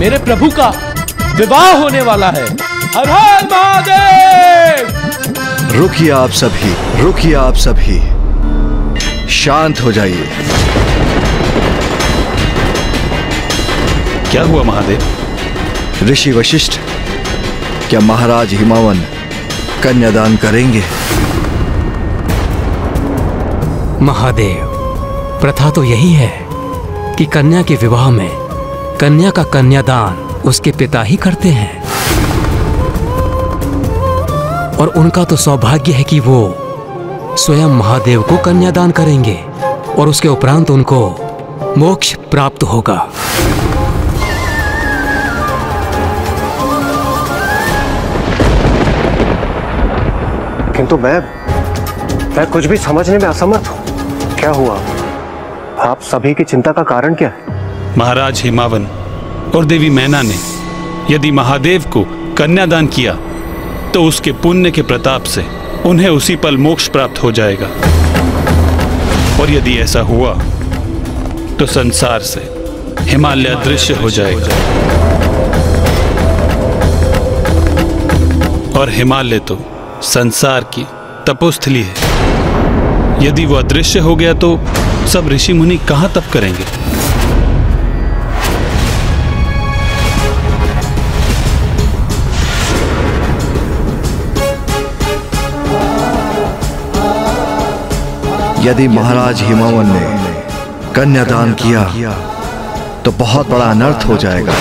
मेरे प्रभु का विवाह होने वाला है। हर हर महादेव। रुकिए आप सभी, रुकिए आप सभी, शांत हो जाइए। क्या हुआ महादेव? ऋषि वशिष्ठ, क्या महाराज हिमावन कन्यादान करेंगे? महादेव, प्रथा तो यही है कि कन्या के विवाह में कन्या का कन्यादान उसके पिता ही करते हैं, और उनका तो सौभाग्य है कि वो स्वयं महादेव को कन्यादान करेंगे और उसके उपरांत उनको मोक्ष प्राप्त होगा। किंतु मैं कुछ भी समझने में असमर्थ हूं। क्या हुआ? आप सभी की चिंता का कारण क्या है? महाराज हिमावन और देवी मैना ने यदि महादेव को कन्यादान किया तो उसके पुण्य के प्रताप से उन्हें उसी पल मोक्ष प्राप्त हो जाएगा, और यदि ऐसा हुआ तो संसार से हिमालय अदृश्य हो जाएगा, और हिमालय तो संसार की तपोस्थली है। यदि वो अदृश्य हो गया तो सब ऋषि मुनि कहां तप करेंगे? यदि महाराज हिमावन ने कन्यादान किया तो बहुत बड़ा अनर्थ हो जाएगा।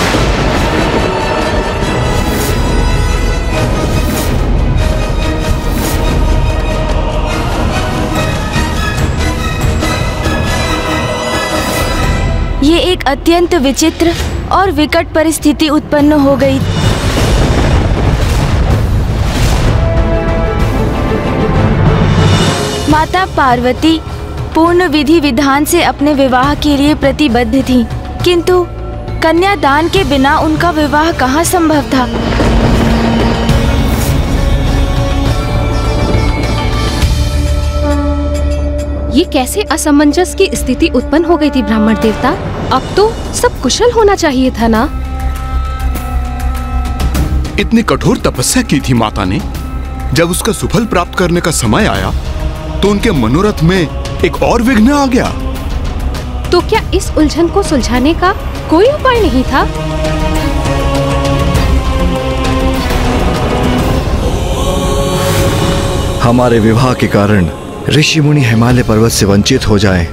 ये एक अत्यंत विचित्र और विकट परिस्थिति उत्पन्न हो गई। माता पार्वती पूर्ण विधि विधान से अपने विवाह के लिए प्रतिबद्ध थी, किंतु कन्यादान के बिना उनका विवाह कहाँ संभव था। ये कैसे असमंजस की स्थिति उत्पन्न हो गई थी ब्राह्मण देवता? अब तो सब कुशल होना चाहिए था ना? इतनी कठोर तपस्या की थी माता ने। जब उसका सुफल प्राप्त करने का समय आया तो उनके मनोरथ में एक और विघ्न आ गया। तो क्या इस उलझन को सुलझाने का कोई उपाय नहीं था? हमारे विवाह के कारण ऋषि मुनि हिमालय पर्वत से वंचित हो जाएं,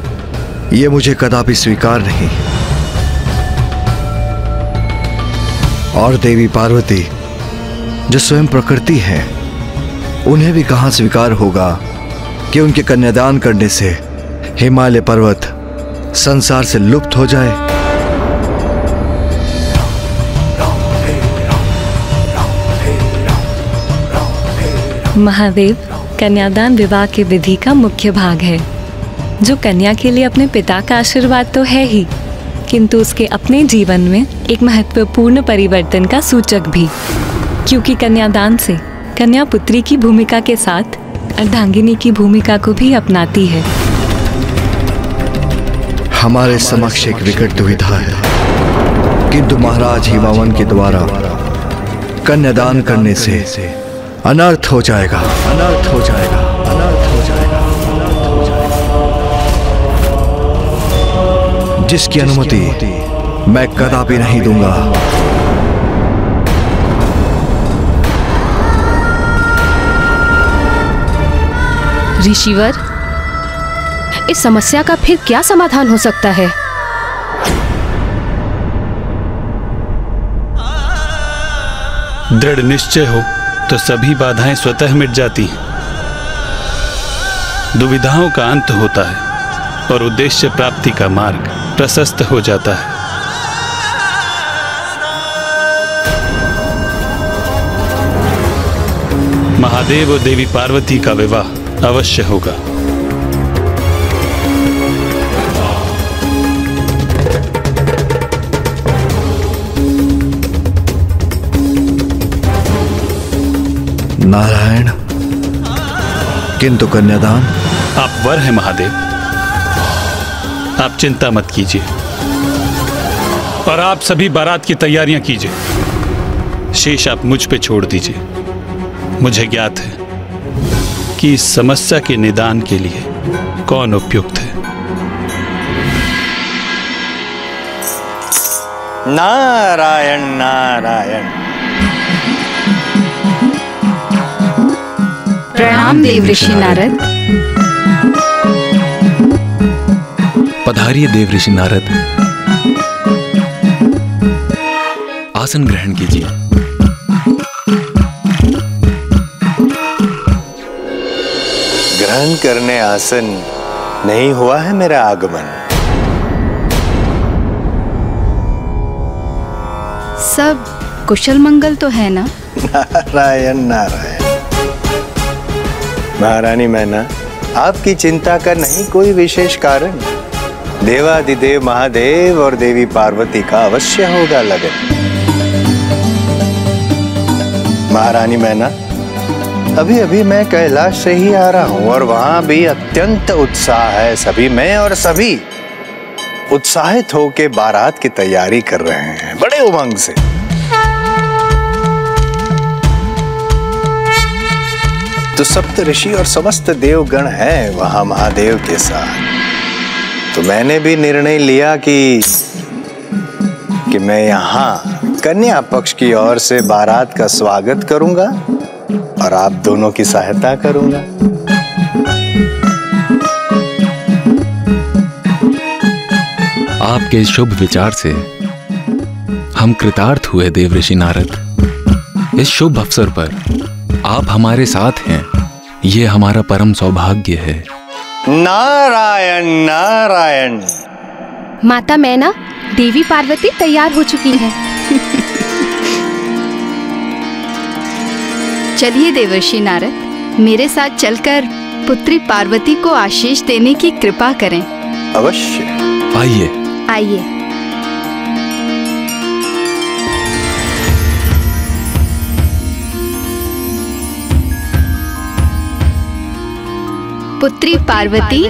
ये मुझे कदापि स्वीकार नहीं। और देवी पार्वती जो स्वयं प्रकृति है, उन्हें भी कहां स्वीकार होगा कि उनके कन्यादान करने से हिमालय पर्वत संसार से लुप्त हो जाए। महादेव, कन्यादान विवाह की विधि का मुख्य भाग है, जो कन्या के लिए अपने पिता का आशीर्वाद तो है ही, किंतु उसके अपने जीवन में एक महत्वपूर्ण परिवर्तन का सूचक भी, क्योंकि कन्यादान से कन्या पुत्री की भूमिका के साथ अर्धांगिनी की भूमिका को भी अपनाती है। हमारे समक्ष एक विकट दुविधा है, किंतु महाराज हिमावन के द्वारा कन्यादान करने से अनर्थ हो जाएगा, अनर्थ हो जाएगा, अनर्थ हो जाएगा, अनर्थ हो जाएगा, जिसकी अनुमति मैं कदापि नहीं दूंगा। ऋषिवर, इस समस्या का फिर क्या समाधान हो सकता है? दृढ़ निश्चय हो तो सभी बाधाएं स्वतः मिट जाती हैं। दुविधाओं का अंत होता है और उद्देश्य प्राप्ति का मार्ग प्रशस्त हो जाता है। महादेव और देवी पार्वती का विवाह अवश्य होगा। नारायण, किंतु कन्यादान? आप वर हैं महादेव, आप चिंता मत कीजिए और आप सभी बारात की तैयारियां कीजिए। शेष आप मुझ पे छोड़ दीजिए। मुझे ज्ञात है कि इस समस्या के निदान के लिए कौन उपयुक्त है। नारायण नारायण। प्रणाम देवऋषि नारद। पधारिए देवऋषि नारद, आसन ग्रहण कीजिए। ग्रहण करने आसन नहीं हुआ है मेरा आगमन। सब कुशल मंगल तो है ना? नारायण नारायण। महारानी मैना, आपकी चिंता का नहीं कोई विशेष कारण। देवादिदेव महादेव और देवी पार्वती का अवश्य होगा लगन। महारानी मैना, अभी अभी मैं कैलाश से ही आ रहा हूं और वहां भी अत्यंत उत्साह है। सभी में और सभी उत्साहित होकर बारात की तैयारी कर रहे हैं बड़े उमंग से। तो सप्त ऋषि और समस्त देवगण हैं वहां महादेव के साथ। तो मैंने भी निर्णय लिया कि मैं यहाँ कन्या पक्ष की ओर से बारात का स्वागत करूंगा और आप दोनों की सहायता करूंगा। आपके शुभ विचार से हम कृतार्थ हुए देवऋषि नारद। इस शुभ अवसर पर आप हमारे साथ हैं, ये हमारा परम सौभाग्य है। नारायण नारायण। माता मैना, देवी पार्वती तैयार हो चुकी है। चलिए देवर्षि नारद, मेरे साथ चलकर पुत्री पार्वती को आशीष देने की कृपा करें। अवश्य। आइए आइए। पुत्री पार्वती,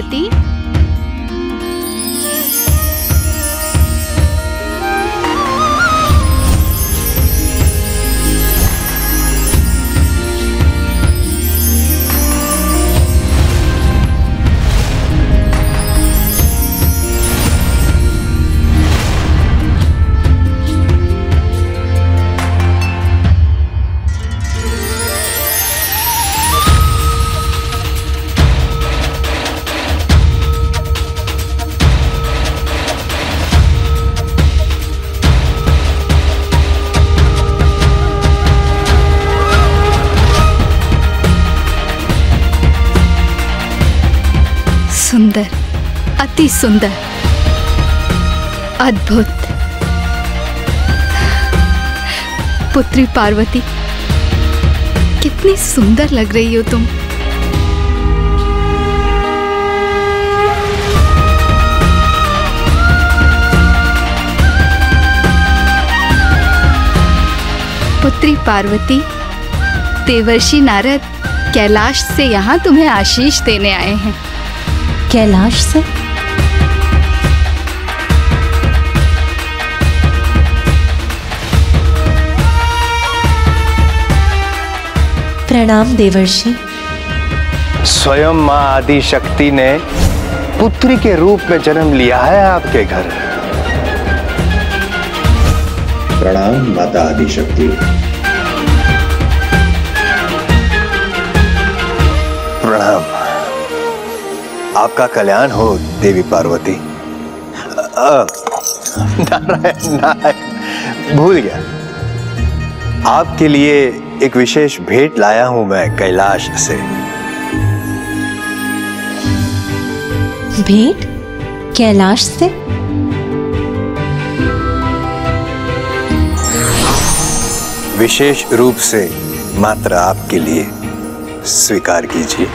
सुंदर, अति सुंदर, अद्भुत। पुत्री पार्वती, कितनी सुंदर लग रही हो तुम। पुत्री पार्वती, देवर्षि नारद कैलाश से यहाँ तुम्हें आशीष देने आए हैं। कैलाश से? प्रणाम देवर्षि। स्वयं मां आदि शक्ति ने पुत्री के रूप में जन्म लिया है आपके घर। प्रणाम माता आदि शक्ति। प्रणाम। आपका कल्याण हो देवी पार्वती। नारायण नारायण, भूल गया। आपके लिए एक विशेष भेंट लाया हूं मैं कैलाश से। भेंट? कैलाश से? विशेष रूप से मात्र आपके लिए, स्वीकार कीजिए।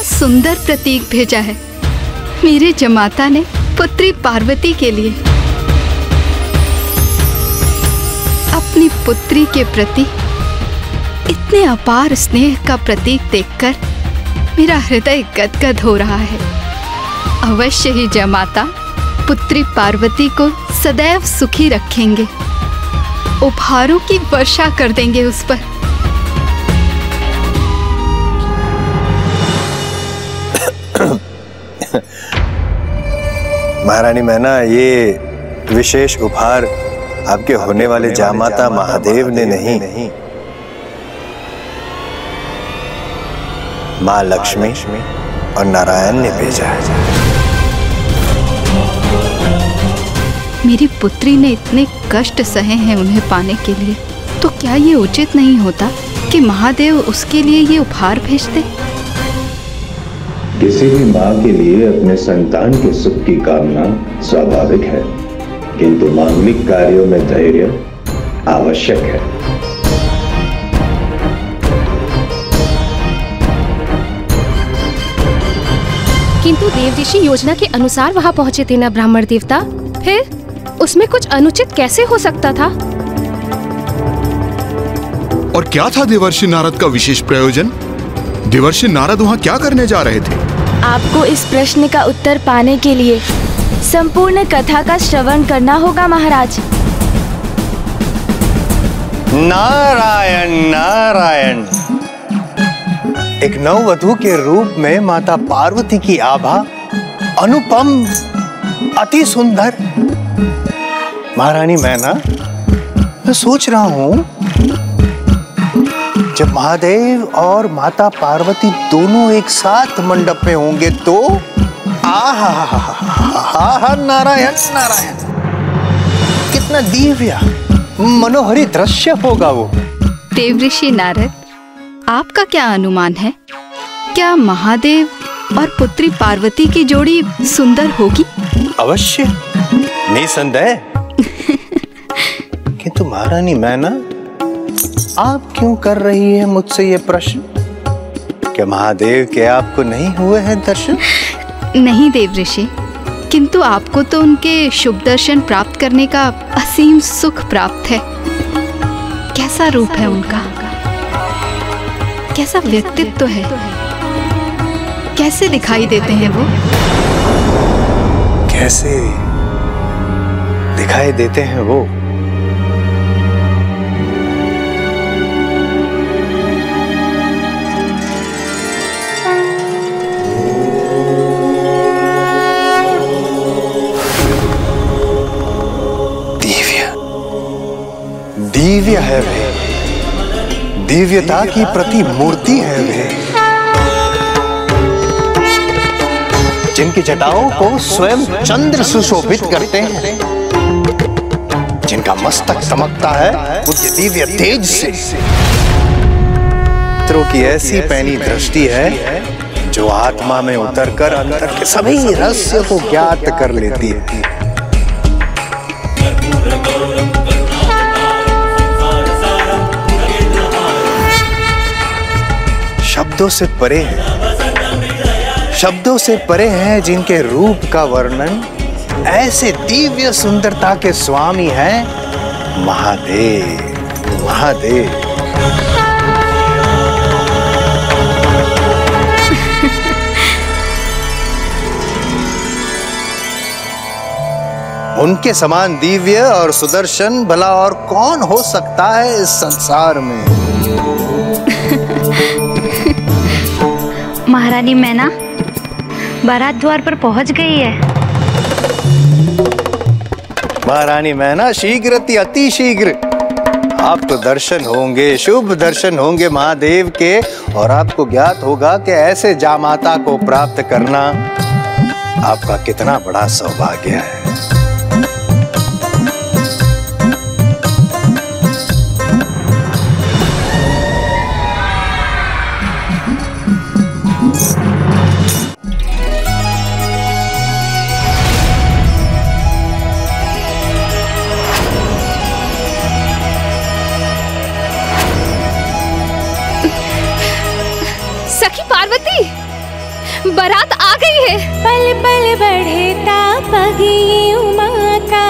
सुंदर प्रतीक भेजा है। मेरे जमाता ने पुत्री पार्वती के लिए अपनी पुत्री के प्रति इतने अपार स्नेह का प्रतीक देखकर मेरा हृदय गदगद हो रहा है। अवश्य ही जमाता पुत्री पार्वती को सदैव सुखी रखेंगे, उपहारों की वर्षा कर देंगे उस पर। महारानी मैना, ये विशेष उपहार आपके होने वाले जामाता महादेव ने नहीं, माँ लक्ष्मी और नारायण ने भेजा है। मेरी पुत्री ने इतने कष्ट सहे हैं उन्हें पाने के लिए, तो क्या ये उचित नहीं होता कि महादेव उसके लिए ये उपहार भेजते? किसी भी माँ के लिए अपने संतान के सुख की कामना स्वाभाविक है, किंतु मांगलिक कार्यों में धैर्य आवश्यक है। किंतु देव ऋषि योजना के अनुसार वहाँ पहुँचे थे ना ब्राह्मण देवता, फिर उसमें कुछ अनुचित कैसे हो सकता था? और क्या था देवर्षि नारद का विशेष प्रयोजन? देवर्षि नारद वहाँ क्या करने जा रहे थे? आपको इस प्रश्न का उत्तर पाने के लिए संपूर्ण कथा का श्रवण करना होगा महाराज। नारायण नारायण। एक नववधू के रूप में माता पार्वती की आभा अनुपम, अति सुंदर। महारानी मैना, मैं सोच रहा हूं जब महादेव और माता पार्वती दोनों एक साथ मंडप में होंगे तो आहा नारायण नारायण, कितना दिव्य मनोहरी दृश्य होगा वो। देवऋषि नारद, आपका क्या अनुमान है? क्या महादेव और पुत्री पार्वती की जोड़ी सुंदर होगी? अवश्य, निसंदेह। किंतु महारानी मैना, आप क्यों कर रही है मुझसे ये प्रश्न? क्या महादेव के आपको नहीं हुए हैं दर्शन? नहीं देवऋषि, किंतु आपको तो उनके शुभ दर्शन प्राप्त करने का असीम सुख प्राप्त है। कैसा रूप है उनका, कैसा व्यक्तित्व है, कैसे दिखाई देते हैं वो? कैसे दिखाई देते हैं वो? दिव्य है वे, दिव्यता की प्रतिमूर्ति है वे, जिनकी जटाओं को स्वयं चंद्र सुशोभित करते हैं, जिनका मस्तक चमकता है उनके दिव्य तेज से। पितरों की ऐसी पैनी दृष्टि है जो आत्मा में उतरकर अंतर के सभी रहस्य को ज्ञात कर लेती है। शब्दों से परे हैं, शब्दों से परे हैं जिनके रूप का वर्णन ऐसे दिव्य सुंदरता के स्वामी हैं महादेव। महादेव उनके समान दिव्य और सुदर्शन भला और कौन हो सकता है इस संसार में? महारानी मैना बारात द्वार पर पहुंच गई है। महारानी मैना, शीघ्र अति शीघ्र आपको दर्शन होंगे, शुभ दर्शन होंगे महादेव के, और आपको ज्ञात होगा कि ऐसे जामाता को प्राप्त करना आपका कितना बड़ा सौभाग्य है। बारात आ गई है। पल पल बढ़ता पगी उमा का,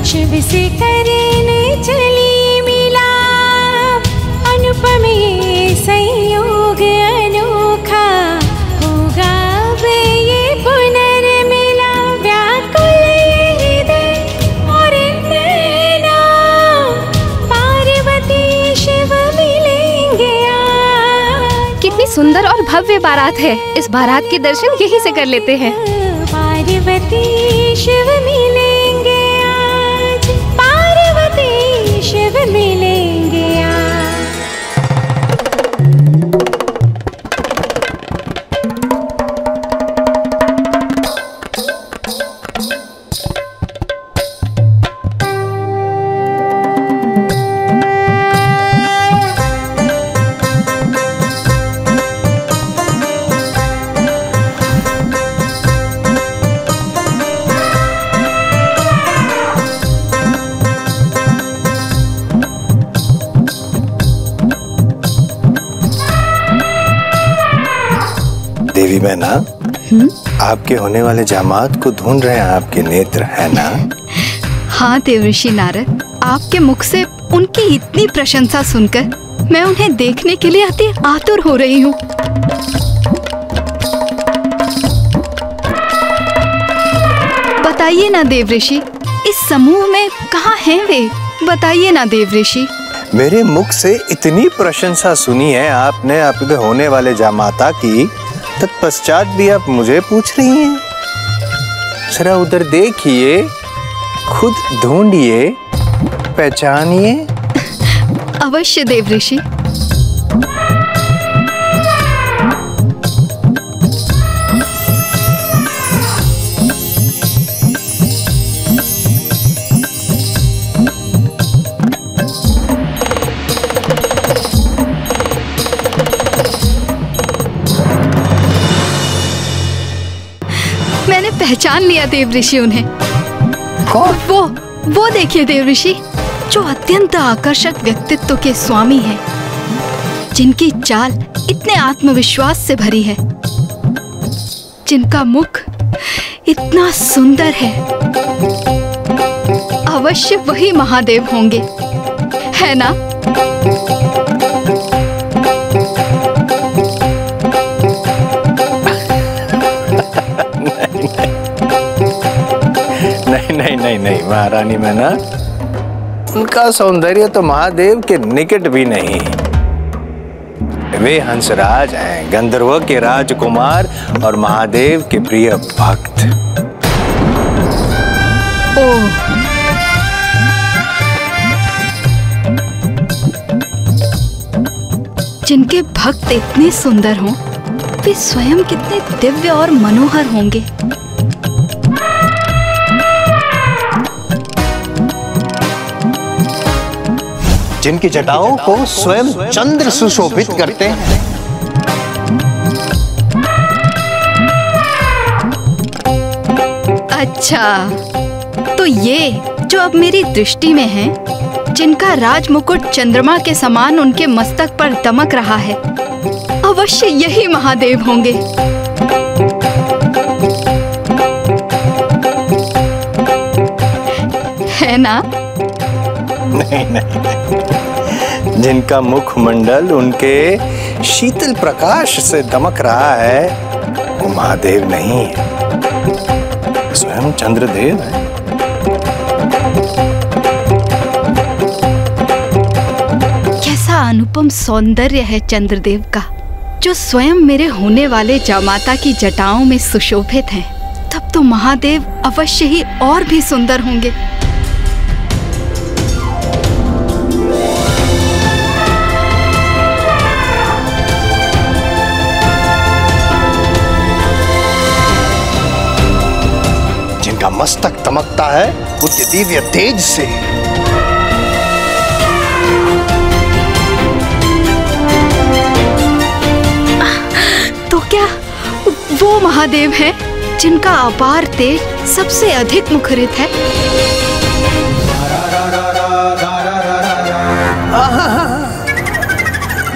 शिव से करने चली मिलाप। अनुपम ये संयोग अनोखा, होगा अब ये पुनर्मिलन। व्याकुल ये हृदय और नैना, पार्वती शिव मिलेंगे आज। कितनी सुंदर और भव्य बारात है। इस बारात के दर्शन यहीं से कर लेते हैं। पार्वती शिव मिलेंगे आज, पार्वती शिव मिलेंगे आज। देवी मैना, आपके होने वाले जामात को ढूंढ रहे हैं आपके नेत्र, है ना? हाँ देवर्षि नारद, आपके मुख से उनकी इतनी प्रशंसा सुनकर मैं उन्हें देखने के लिए अति आतुर हो रही हूँ। बताइए ना देवऋषि, इस समूह में कहाँ हैं वे? बताइए ना देवऋषि। मेरे मुख से इतनी प्रशंसा सुनी है आपने आपके होने वाले जामाता की, तत्पश्चात भी आप मुझे पूछ रही हैं? जरा उधर देखिए, खुद ढूंढिए, पहचानिए। अवश्य देवऋषि। मैंने पहचान लिया देवऋषि उन्हें। वो देखिए देवऋषि, जो अत्यंत आकर्षक व्यक्तित्व के स्वामी हैं, जिनकी चाल इतने आत्मविश्वास से भरी है, जिनका मुख इतना सुंदर है। अवश्य वही महादेव होंगे, है ना? नहीं महारानी मैना, उनका सौंदर्य तो महादेव के निकट भी नहीं। वे हंसराज हैं, गंधर्व के राजकुमार और महादेव के प्रिय भक्त। जिनके भक्त इतने सुंदर हों, वे स्वयं कितने दिव्य और मनोहर होंगे। जिनकी जटाओं को स्वयं चंद्र सुशोभित करते हैं। अच्छा, तो ये जो अब मेरी दृष्टि में हैं, जिनका राजमुकुट चंद्रमा के समान उनके मस्तक पर दमक रहा है, अवश्य यही महादेव होंगे। है ना? नहीं, जिनका मुखमंडल उनके शीतल प्रकाश से दमक रहा है, वो महादेव नहीं है, स्वयं चंद्रदेव है। कैसा अनुपम सौंदर्य है चंद्रदेव का, जो स्वयं मेरे होने वाले जामाता की जटाओं में सुशोभित हैं। तब तो महादेव अवश्य ही और भी सुंदर होंगे। जिनका मस्तक दमकता है उनके दिव्य तेज से। तो क्या वो महादेव हैं जिनका अपार तेज सबसे अधिक मुखरित है?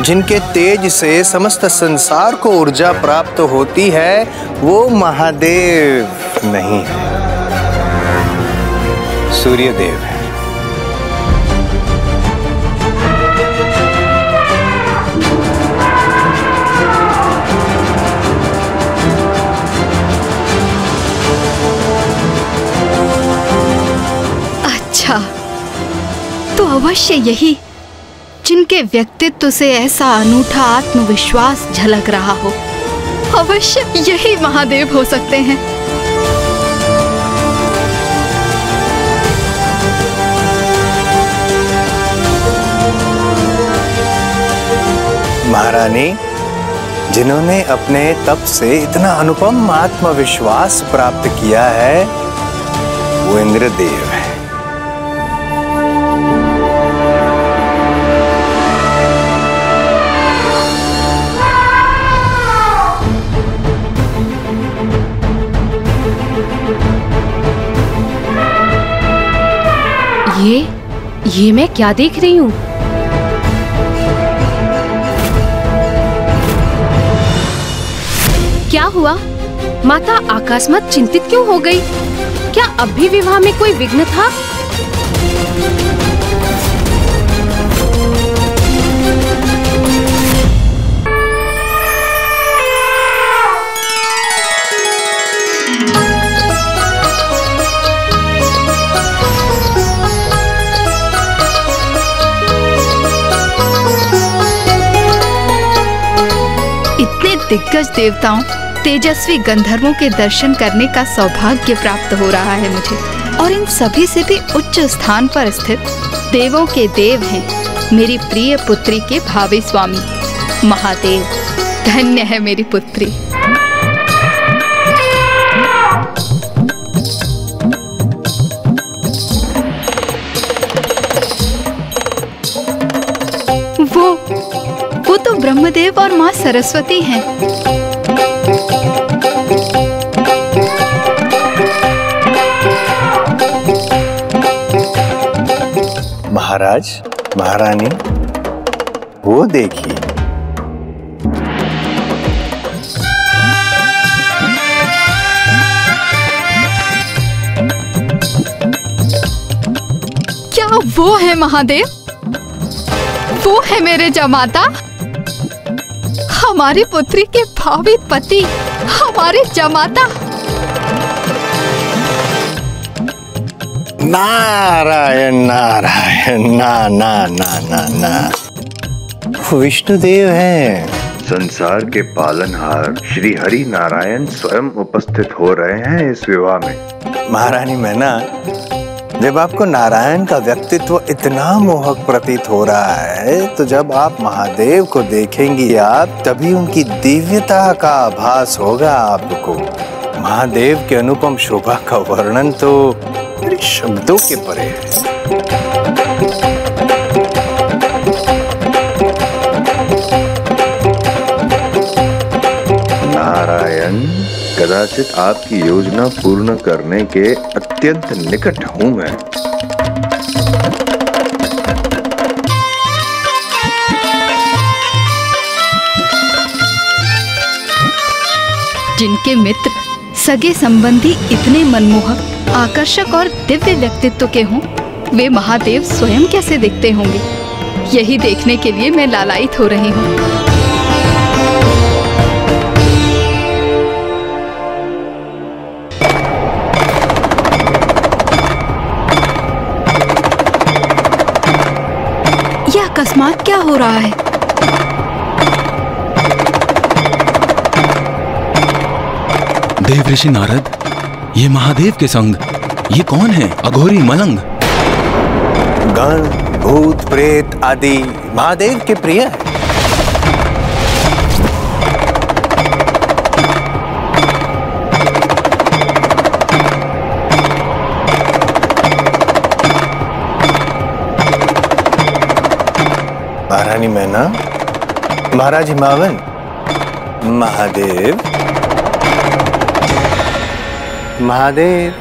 जिनके तेज से समस्त संसार को ऊर्जा प्राप्त होती है, वो महादेव नहीं है, सूर्यदेव है। अच्छा, तो अवश्य यही जिनके व्यक्तित्व से ऐसा अनूठा आत्मविश्वास झलक रहा हो, अवश्य यही महादेव हो सकते हैं। महारानी, जिन्होंने अपने तप से इतना अनुपम आत्मविश्वास प्राप्त किया है, वो इंद्रदेव है। ये मैं क्या देख रही हूँ? क्या हुआ? माता अकस्मात चिंतित क्यों हो गई? क्या अब भी विवाह में कोई विघ्न था? दिग्गज देवताओं, तेजस्वी गंधर्वों के दर्शन करने का सौभाग्य प्राप्त हो रहा है मुझे, और इन सभी से भी उच्च स्थान पर स्थित देवों के देव हैं मेरी प्रिय पुत्री के भावी स्वामी महादेव। धन्य है मेरी पुत्री। वो तो ब्रह्मदेव और माँ सरस्वती हैं। महाराज, महारानी, वो देखिए। क्या वो है महादेव? वो है मेरे जमाता, हमारी पुत्री के भावी पति, हमारे जमाता। नारायण नारायण, ना ना ना ना ना, विष्णुदेव हैं। संसार के पालनहार श्री हरि नारायण स्वयं उपस्थित हो रहे हैं इस विवाह में। महारानी मैना, जब आपको नारायण का व्यक्तित्व इतना मोहक प्रतीत हो रहा है, तो जब आप महादेव को देखेंगी आप, तभी उनकी दिव्यता का आभास होगा आपको। महादेव के अनुपम शोभा का वर्णन तो मेरे शब्दों के परे है। नारायण, कदाचित आपकी योजना पूर्ण करने के अत्यंत निकट हूं मैं। जिनके मित्र, सगे संबंधी इतने मनमोहक, आकर्षक और दिव्य व्यक्तित्व के हों, वे महादेव स्वयं कैसे दिखते होंगे, यही देखने के लिए मैं लालायित हो रही हूँ। अकस्मात क्या हो रहा है? देव ऋषि नारद, ये महादेव के संग ये कौन है? अघोरी मलंग। गण, भूत, प्रेत आदि महादेव के प्रिय है। महारानी मैना, महाराज हिमावन, महादेव, महादेव।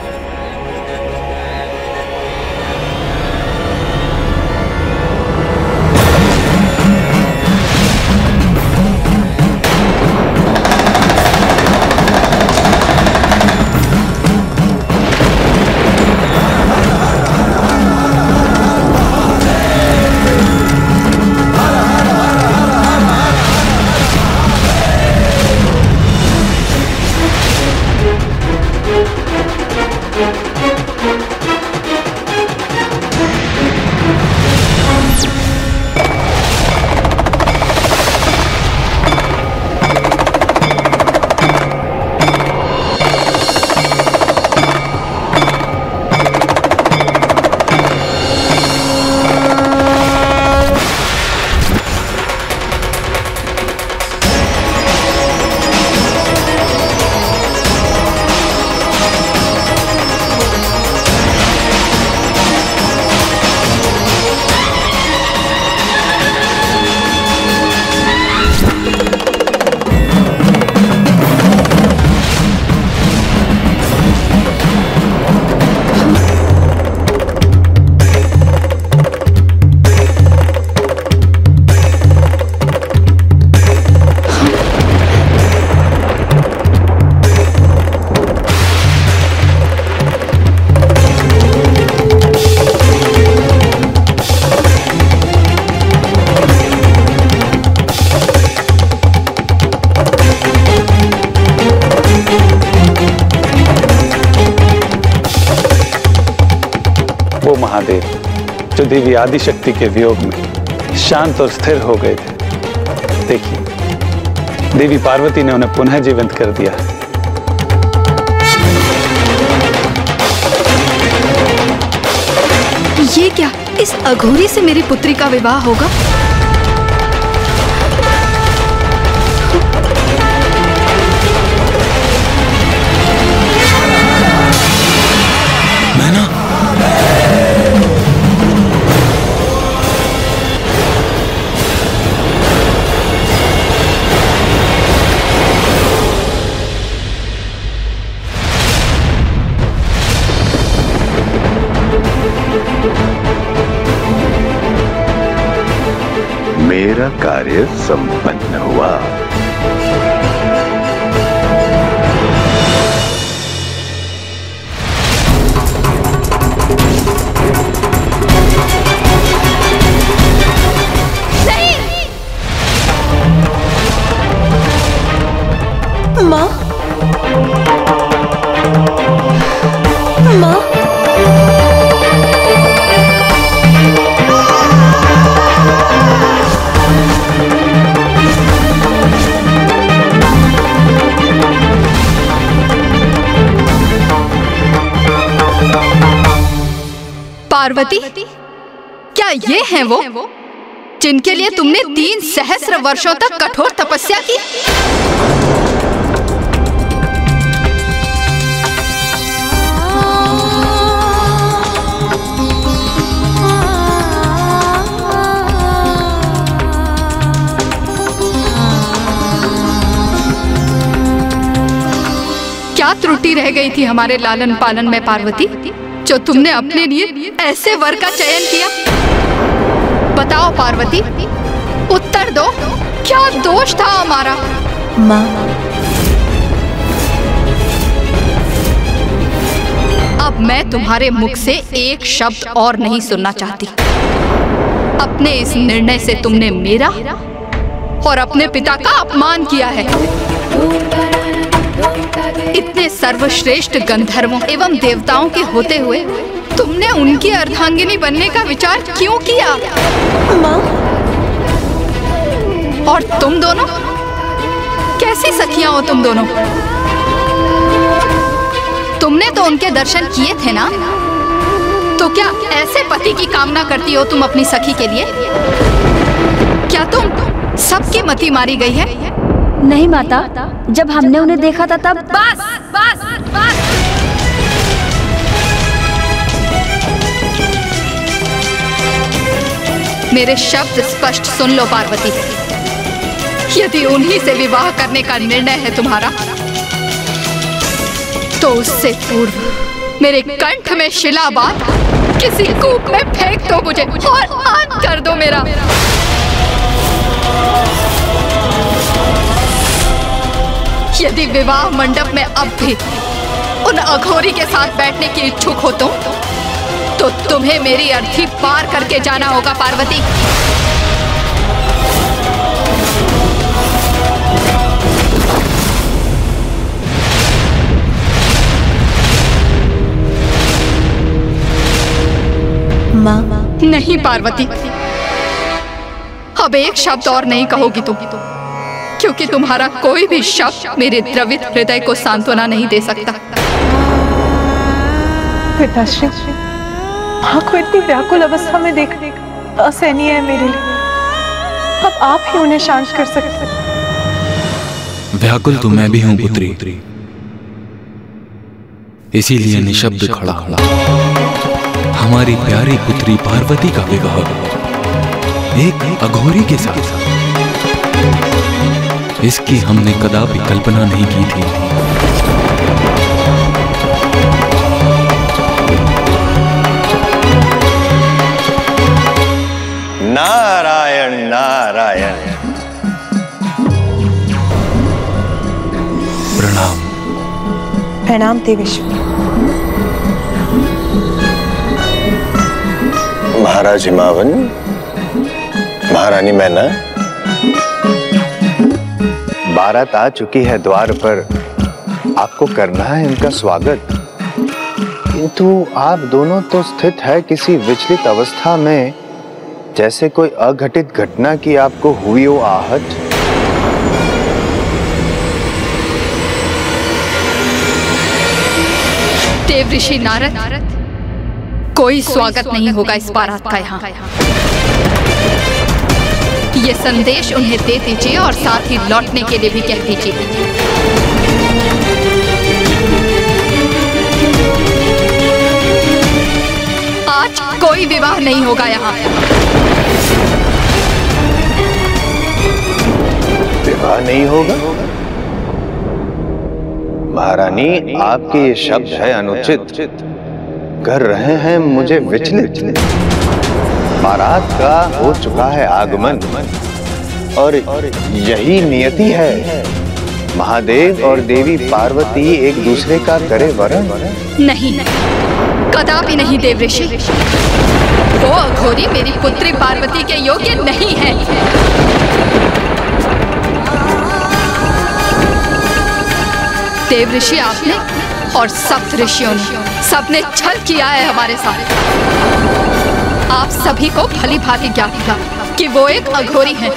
महादेव, जो देवी आदिशक्ति के वियोग में शांत और स्थिर हो गए थे। देखिए, देवी पार्वती ने उन्हें पुनः जीवित कर दिया है। ये क्या? इस अघोरी से मेरी पुत्री का विवाह होगा? मैना, मेरा कार्य संपन्न हुआ। माँ, माँ, पार्वती, क्या ये हैं वो जिनके लिए तुमने 3 सहस्र वर्षों तक कठोर तपस्या की? क्या त्रुटि रह गई थी हमारे लालन पालन में पार्वती, जो तुमने अपने लिए ऐसे वर का चयन किया? बताओ पार्वती, उत्तर दो, क्या दोष था हमारा? माँ, अब मैं तुम्हारे मुख से एक शब्द और नहीं सुनना चाहती। अपने इस निर्णय से तुमने मेरा और अपने पिता का अपमान किया है। इतने सर्वश्रेष्ठ गंधर्वों एवं देवताओं के होते हुए तुमने उनकी अर्धांगिनी बनने का विचार क्यों किया? माँ, और तुम दोनों कैसी सखियां हो तुम दोनों? तुमने तो उनके दर्शन किए थे ना, तो क्या ऐसे पति की कामना करती हो तुम अपनी सखी के लिए? क्या तुम सबकी मति मारी गई है? नहीं माता, जब हमने उन्हें देखा था तब। बस बस बस। मेरे शब्द स्पष्ट सुन लो पार्वती, यदि उन्हीं से विवाह करने का निर्णय है तुम्हारा, तो उससे पूर्व मेरे कंठ में शिला बांध किसी कूप में फेंक दो मुझे और अंत कर दो मेरा। यदि विवाह मंडप में अब भी उन अघोरी के साथ बैठने की इच्छुक हो तुम, तो तुम्हें मेरी अर्थी पार करके जाना होगा पार्वती। माँ, नहीं पार्वती, अब एक शब्द और नहीं कहोगी तुम, क्योंकि तुम्हारा कोई भी शब्द मेरे द्रवित हृदय को सांत्वना नहीं दे सकता। पिताश्री, माँ को इतनी व्याकुल अवस्था में देखने असहनीय है मेरे लिए। अब आप ही उन्हें शांत कर सकते। व्याकुल तो मैं भी हूं पुत्री, इसीलिए निशब्द खड़ा हमारी प्यारी पुत्री पार्वती का विवाह एक अघोरी के साथ, इसकी हमने कदापि कल्पना नहीं की थी। नारायण नारायण। प्रणाम। प्रणाम देवेश्वर। महाराज हिमावन, महारानी मैना, बारात आ चुकी है द्वार पर, आपको करना है इनका स्वागत। किंतु आप दोनों तो स्थित है किसी विचलित अवस्था में, जैसे कोई अघटित घटना की आपको हुई हो आहट। देव ऋषि नारद, कोई स्वागत नहीं होगा इस बारात का यहाँ। ये संदेश उन्हें दे दीजिए और साथ ही लौटने के लिए भी कह दीजिए। आज कोई विवाह नहीं होगा यहाँ। विवाह नहीं होगा? महारानी, आपके ये शब्द है अनुचित, कर रहे हैं मुझे विचलित। बारात का हो चुका है आगमन और यही नियति है। महादेव और देवी पार्वती एक दूसरे का करे वरण। नहीं, कदापि नहीं देव ऋषि। वो अघोरी मेरी पुत्री पार्वती के योग्य नहीं है। देव ऋषि आपने और सप्त ऋषियों ने सबने छल किया है हमारे साथ। आप सभी को भली भांति ज्ञात था कि वो एक अघोरी हैं।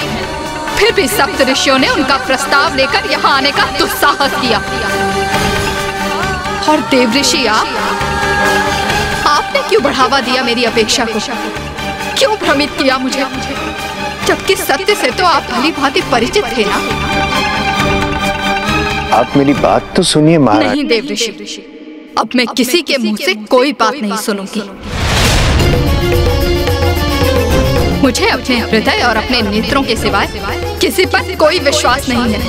फिर भी सप्त ऋषियों ने उनका प्रस्ताव लेकर यहाँ आने का दुस्साहस किया। और देव ऋषि आपने क्यों बढ़ावा दिया मेरी अपेक्षा को? क्यों भ्रमित किया मुझे? जबकि सत्य से तो आप भली भांति परिचित थे ना। आप मेरी बात तो सुनिए महाराज। नहीं देव ऋषि, अब मैं किसी के मुंह से कोई बात नहीं सुनूंगी। मुझे अपने हृदय और अपने नेत्रों के सिवाय किसी पर कोई विश्वास नहीं है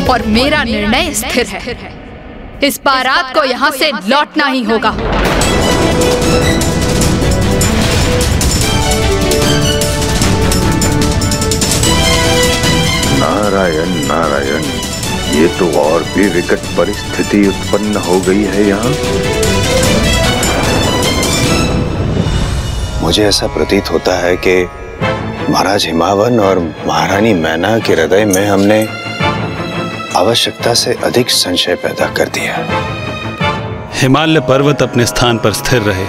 और मेरा निर्णय स्थिर है। इस बारात को यहाँ से लौटना ही होगा। नारायण नारायण, ये तो और भी विकट परिस्थिति उत्पन्न हो गई है यहाँ। मुझे ऐसा प्रतीत होता है कि महाराज हिमावन और महारानी मैना के हृदय में हमने आवश्यकता से अधिक संशय पैदा कर दिया। हिमालय पर्वत अपने स्थान पर स्थिर रहे,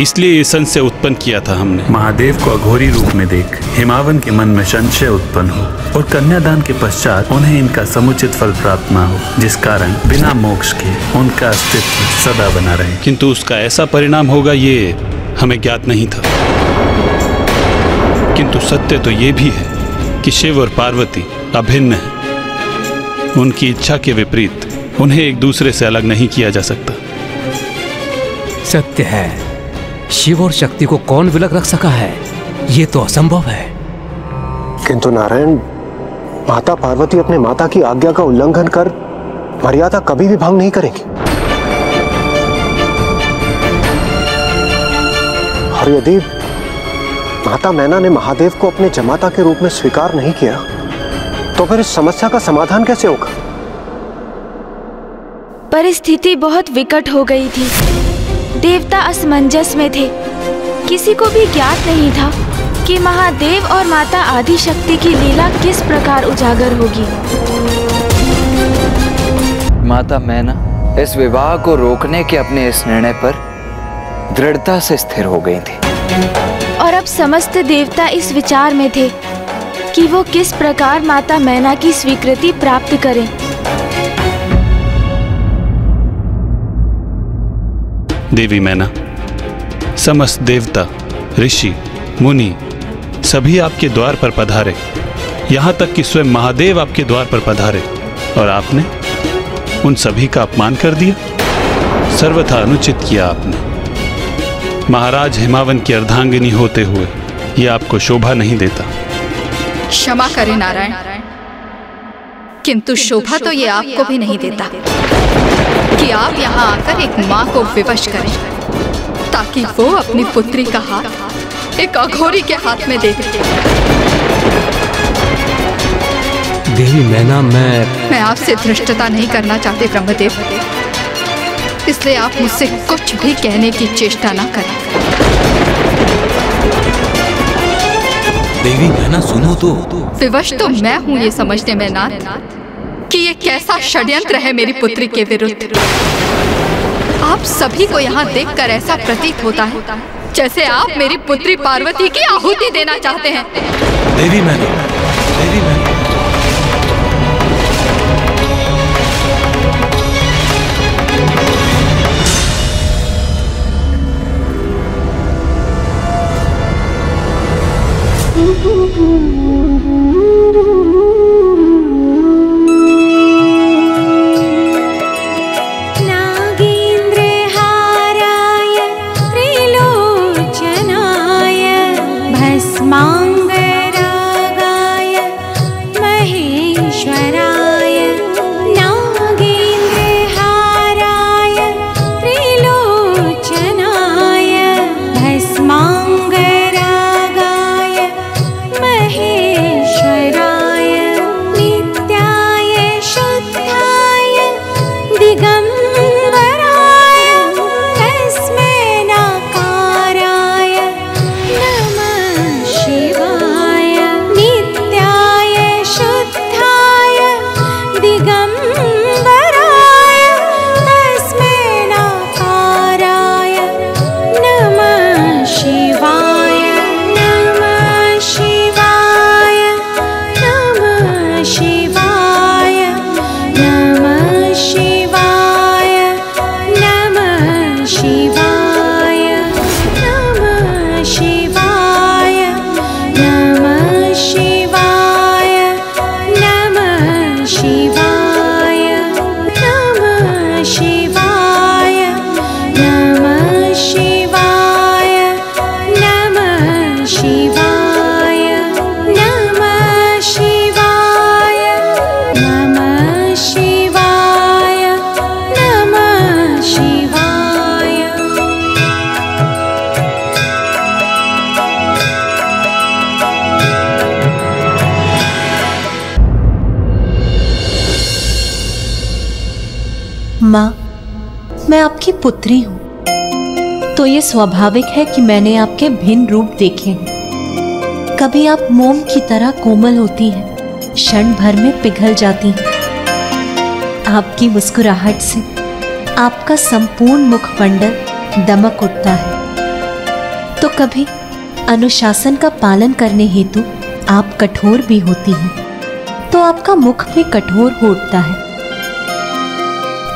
इसलिए ये संशय उत्पन्न किया था हमने। महादेव को अघोरी रूप में देख हिमावन के मन में संशय उत्पन्न हो और कन्यादान के पश्चात उन्हें इनका समुचित फल प्राप्त न हो, जिस कारण बिना मोक्ष के उनका अस्तित्व सदा बना रहे। किंतु उसका ऐसा परिणाम होगा ये हमें ज्ञात नहीं था। किंतु सत्य तो ये भी है कि शिव और पार्वती अभिन्न हैं। उनकी इच्छा के विपरीत उन्हें एक दूसरे से अलग नहीं किया जा सकता। सत्य है, शिव और शक्ति को कौन विलग रख सका है? ये तो असंभव है। किंतु नारायण, माता पार्वती अपने माता की आज्ञा का उल्लंघन कर मर्यादा कभी भी भंग नहीं करेंगी। और यदि माता मैना ने महादेव को अपने जमाता के रूप में स्वीकार नहीं किया तो फिर इस समस्या का समाधान कैसे होगा? परिस्थिति बहुत विकट हो गई थी। देवता असमंजस में थे। किसी को भी ज्ञात नहीं था कि महादेव और माता आदिशक्ति की लीला किस प्रकार उजागर होगी। माता मैना इस विवाह को रोकने के अपने इस निर्णय पर दृढ़ता से स्थिर हो गई थी और अब समस्त देवता इस विचार में थे कि वो किस प्रकार माता मैना की स्वीकृति प्राप्त करें। देवी मैना, समस्त देवता, ऋषि, मुनि सभी आपके द्वार पर पधारे। यहाँ तक कि स्वयं महादेव आपके द्वार पर पधारे और आपने उन सभी का अपमान कर दिया। सर्वथा अनुचित किया आपने। महाराज हिमावन की अर्धांगिनी होते हुए यह आपको शोभा नहीं देता। क्षमा करें नारायण, किंतु शोभा तो ये आपको भी नहीं देता कि आप यहाँ आकर एक माँ को विवश करें ताकि वो अपनी पुत्री का हाथ एक अघोरी के हाथ में दे दे। देवी मैना, मैं आपसे धृष्टता नहीं करना चाहते ब्रह्मदेव, इसलिए आप मुझसे कुछ भी कहने की चेष्टा ना करें। देवी मैना सुनो तो। विवश तो मैं हूँ ये समझने में नाथ कि ये कैसा षड्यंत्र है मेरी पुत्री के विरुद्ध। आप सभी को यहाँ देखकर ऐसा प्रतीत होता है जैसे आप मेरी पुत्री पार्वती की आहुति देना चाहते हैं। देवी मैना, देवी मैना। नागेन्द्रहाराय त्रिलोचनाय भस्मांगरागाय महेश्वराय। नागेन्द्रहाराय त्रिलोचनाय भस्मांगरागाय महेश्वराय। नित्याय शुद्धाय दिगंबराय तस्मै नाकाराय नमः शिवाय। नित्याय शुद्धाय दिगंबराय तस्मै नाकाराय नमः शिवाय। नमः शिवाय, नमः शिवाय, नमः शिवाय, नमः शिवाय, नमः शिवाय, नमः शिवाय, नमः शिवाय, नमः शिवाय, नमः शिवाय, नमः शिवाय, नमः शिवाय, नमः शिवाय, नमः शिवाय। माँ, मैं आपकी पुत्री हूँ, तो ये स्वाभाविक है कि मैंने आपके भिन्न रूप देखे हैं। कभी आप मोम की तरह कोमल होती हैं, क्षण भर में पिघल जाती हैं। आपकी मुस्कुराहट से आपका संपूर्ण मुखमंडल दमक उठता है। तो कभी अनुशासन का पालन करने हेतु आप कठोर भी होती हैं, तो आपका मुख भी कठोर हो उठता है।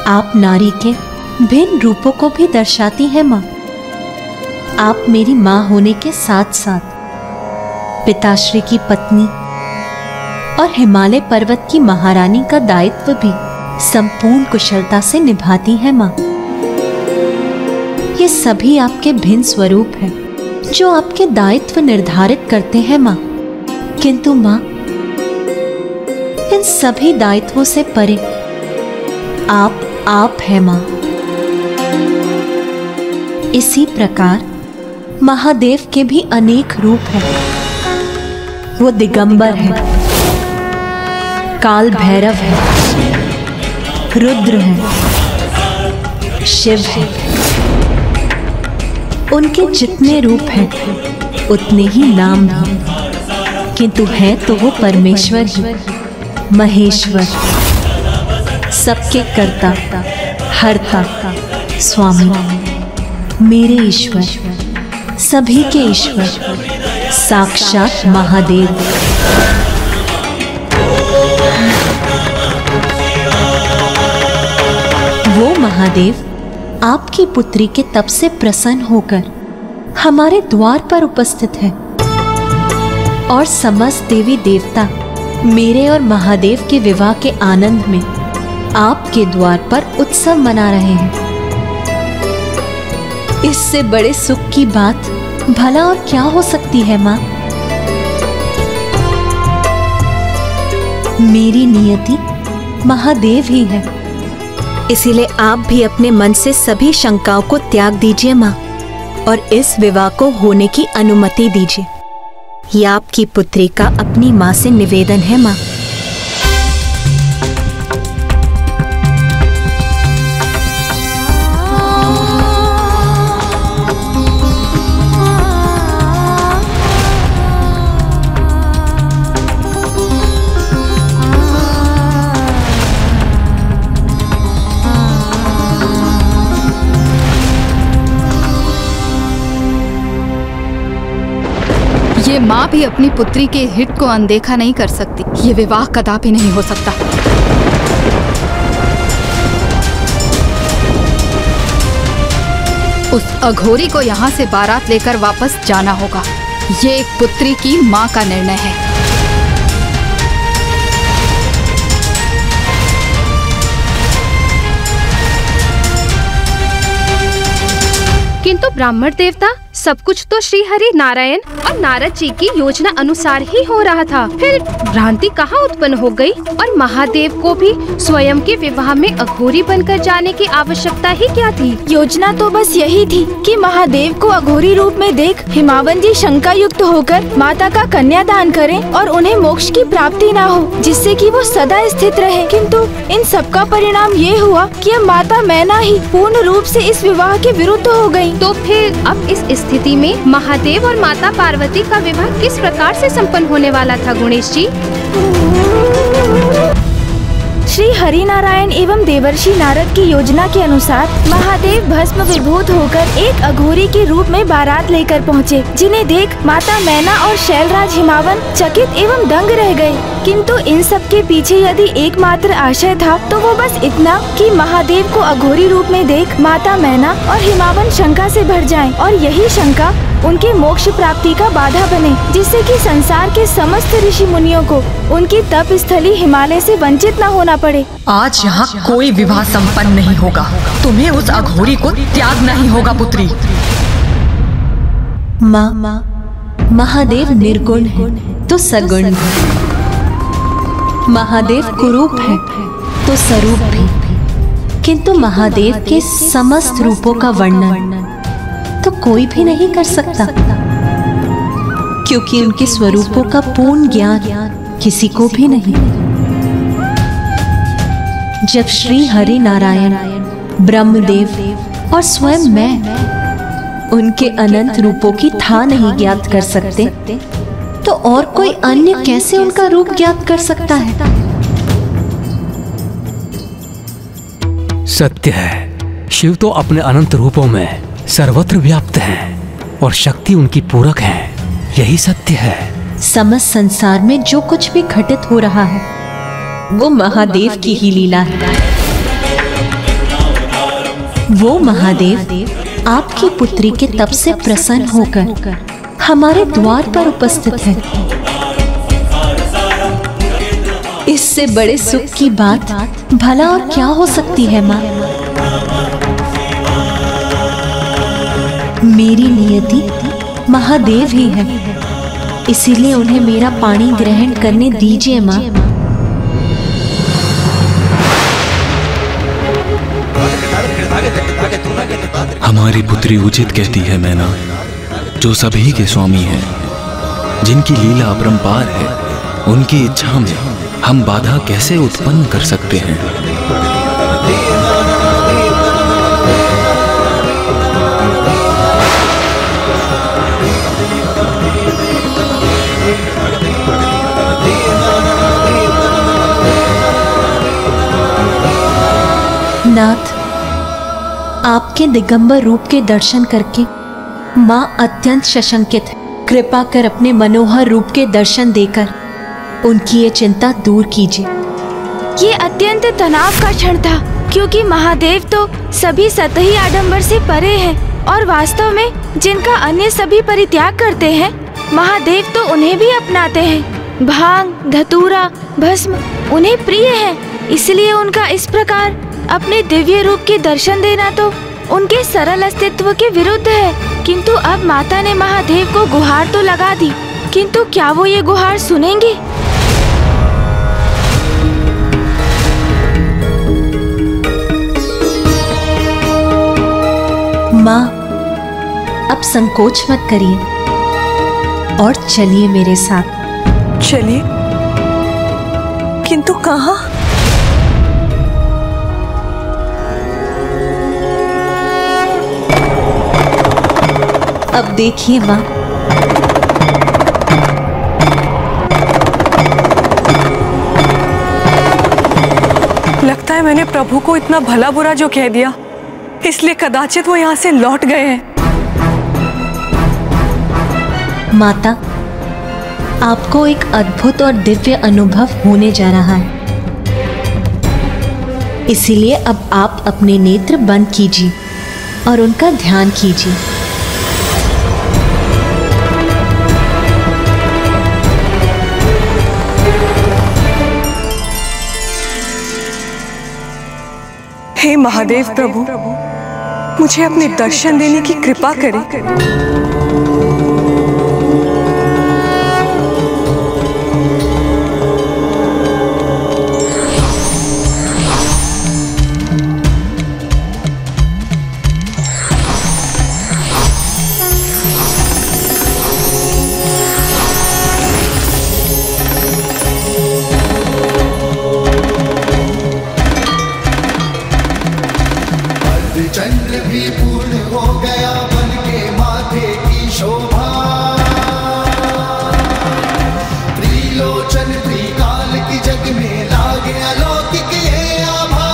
आप नारी के भिन्न रूपों को भी दर्शाती हैं माँ। आप मेरी माँ होने के साथ साथ पिताश्री की पत्नी और हिमालय पर्वत की महारानी का दायित्व भी संपूर्ण कुशलता से निभाती हैं माँ। ये सभी आपके भिन्न स्वरूप हैं जो आपके दायित्व निर्धारित करते हैं माँ। किंतु माँ, इन सभी दायित्वों से परे आप है माँ। इसी प्रकार महादेव के भी अनेक रूप हैं। वो दिगंबर है, काल भैरव है, रुद्र है, शिव है। उनके जितने रूप हैं उतने ही नाम भी, किंतु है तो वो परमेश्वर ही, महेश्वर, सबके कर्ता, हरता, स्वामी, मेरे ईश्वर, सभी के ईश्वर, साक्षात महादेव। वो महादेव आपकी पुत्री के तप से प्रसन्न होकर हमारे द्वार पर उपस्थित है और समस्त देवी देवता मेरे और महादेव के विवाह के आनंद में आपके द्वार पर उत्सव मना रहे हैं। इससे बड़े सुख की बात भला और क्या हो सकती है माँ? मेरी नियति महादेव ही है। इसीलिए आप भी अपने मन से सभी शंकाओं को त्याग दीजिए माँ, और इस विवाह को होने की अनुमति दीजिए। ये आपकी पुत्री का अपनी माँ से निवेदन है माँ। ये माँ भी अपनी पुत्री के हित को अनदेखा नहीं कर सकती। ये विवाह कदापि नहीं हो सकता। उस अघोरी को यहाँ से बारात लेकर वापस जाना होगा। ये एक पुत्री की माँ का निर्णय है। किंतु ब्राह्मण देवता, सब कुछ तो श्री हरि नारायण और नारद जी की योजना अनुसार ही हो रहा था। फिर भ्रांति कहाँ उत्पन्न हो गई? और महादेव को भी स्वयं के विवाह में अघोरी बनकर जाने की आवश्यकता ही क्या थी? योजना तो बस यही थी कि महादेव को अघोरी रूप में देख हिमावन जी शंका युक्त होकर माता का कन्यादान करें और उन्हें मोक्ष की प्राप्ति ना हो, जिससे कि वो सदा स्थित रहे। किंतु इन सब का परिणाम ये हुआ कि अब माता मैना ही पूर्ण रूप से इस विवाह के विरुद्ध हो गयी। तो फिर अब इस स्थिति में महादेव और माता पार्वती का विवाह किस प्रकार से संपन्न होने वाला था गणेश जी? श्री हरि नारायण एवं देवर्षि नारद की योजना के अनुसार महादेव भस्म विभूत होकर एक अघोरी के रूप में बारात लेकर पहुँचे, जिन्हें देख माता मैना और शैलराज हिमावन चकित एवं दंग रह गए। किंतु इन सब के पीछे यदि एकमात्र आशय था तो वो बस इतना कि महादेव को अघोरी रूप में देख माता मैना और हिमावन शंका से भर जाएं और यही शंका उनकी मोक्ष प्राप्ति का बाधा बने, जिससे कि संसार के समस्त ऋषि मुनियों को उनकी तप स्थली हिमालय से वंचित न होना पड़े। आज यहाँ कोई विवाह संपन्न नहीं होगा। तुम्हें उस अघोरी को त्यागना ही होगा पुत्री। माँ, महादेव निर्गुण है तो सगुण है, महादेव कुरूप है तो स्वरूप भी, किंतु महादेव के समस्त रूपों का वर्णन तो कोई भी नहीं कर सकता, क्योंकि उनके स्वरूपों का पूर्ण ज्ञान किसी को भी नहीं। जब श्री हरि नारायण, ब्रह्मदेव और स्वयं मैं उनके अनंत रूपों की था नहीं ज्ञात कर सकते, तो और कोई अन्य कैसे उनका रूप ज्ञात कर सकता है? सत्य है, शिव तो अपने अनंत रूपों में सर्वत्र व्याप्त हैं और शक्ति उनकी पूरक है। यही सत्य है। समस्त संसार में जो कुछ भी घटित हो रहा है वो महादेव की ही लीला है। वो महादेव आपकी पुत्री के तप से प्रसन्न होकर हमारे द्वार पर उपस्थित है। इससे बड़े सुख की बात भला और क्या हो सकती है माँ? मेरी नियति महादेव ही है, इसीलिए उन्हें मेरा पानी ग्रहण करने दीजिए माँ। हमारी पुत्री उचित कहती है मैना, जो सभी के स्वामी हैं, जिनकी लीला अपरंपार है, उनकी इच्छा में हम बाधा कैसे उत्पन्न कर सकते हैं? नाथ, आपके दिगंबर रूप के दर्शन करके माँ अत्यंत सशंकित है। कृपा कर अपने मनोहर रूप के दर्शन देकर उनकी ये चिंता दूर कीजिए। ये अत्यंत तनाव का क्षण था, क्योंकि महादेव तो सभी सतही आडंबर से परे हैं और वास्तव में जिनका अन्य सभी परित्याग करते हैं, महादेव तो उन्हें भी अपनाते हैं। भांग, धतूरा, भस्म उन्हें प्रिय है, इसलिए उनका इस प्रकार अपने दिव्य रूप के दर्शन देना तो उनके सरल अस्तित्व के विरुद्ध है। किंतु अब माता ने महादेव को गुहार तो लगा दी, किंतु क्या वो ये गुहार सुनेंगे? माँ, अब संकोच मत करिए और चलिए मेरे साथ। चलिए? किंतु कहाँ? अब देखिए माँ, लगता है मैंने प्रभु को इतना भला बुरा जो कह दिया, इसलिए कदाचित वो यहाँ से लौट गए हैं। माता, आपको एक अद्भुत और दिव्य अनुभव होने जा रहा है। इसीलिए अब आप अपने नेत्र बंद कीजिए और उनका ध्यान कीजिए। हे महादेव प्रभु, मुझे अपने दर्शन देने की कृपा करें। चंद्र भी पूर्ण हो गया बन के माथे की शोभा, त्रिलोचन त्रिकाल की जग में लागे अलौकिक ये आभा,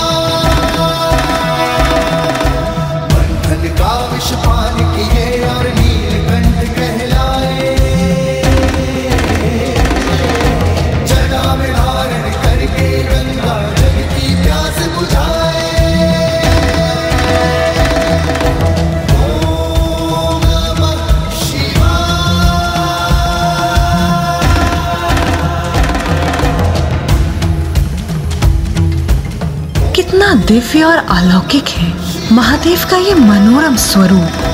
बंधन का विष पान किए और नीलकंठ कहलाए, जटा में धारण करके गंगा जग की प्यास बुझाए। कितना दिव्य और अलौकिक है महादेव का ये मनोरम स्वरूप।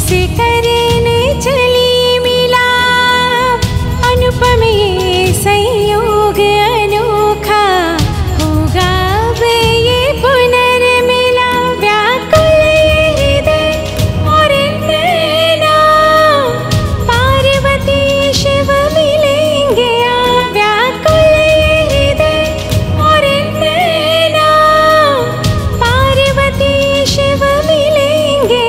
से करने चली मिला, अनुपम ये संयोग अनोखा, होगा अब ये पुनर्मिला, व्याकुल ये हृदय और नैना, पार्वती शिव मिलेंगे आज, व्याकुल ये हृदय और नैना, पार्वती शिव मिलेंगे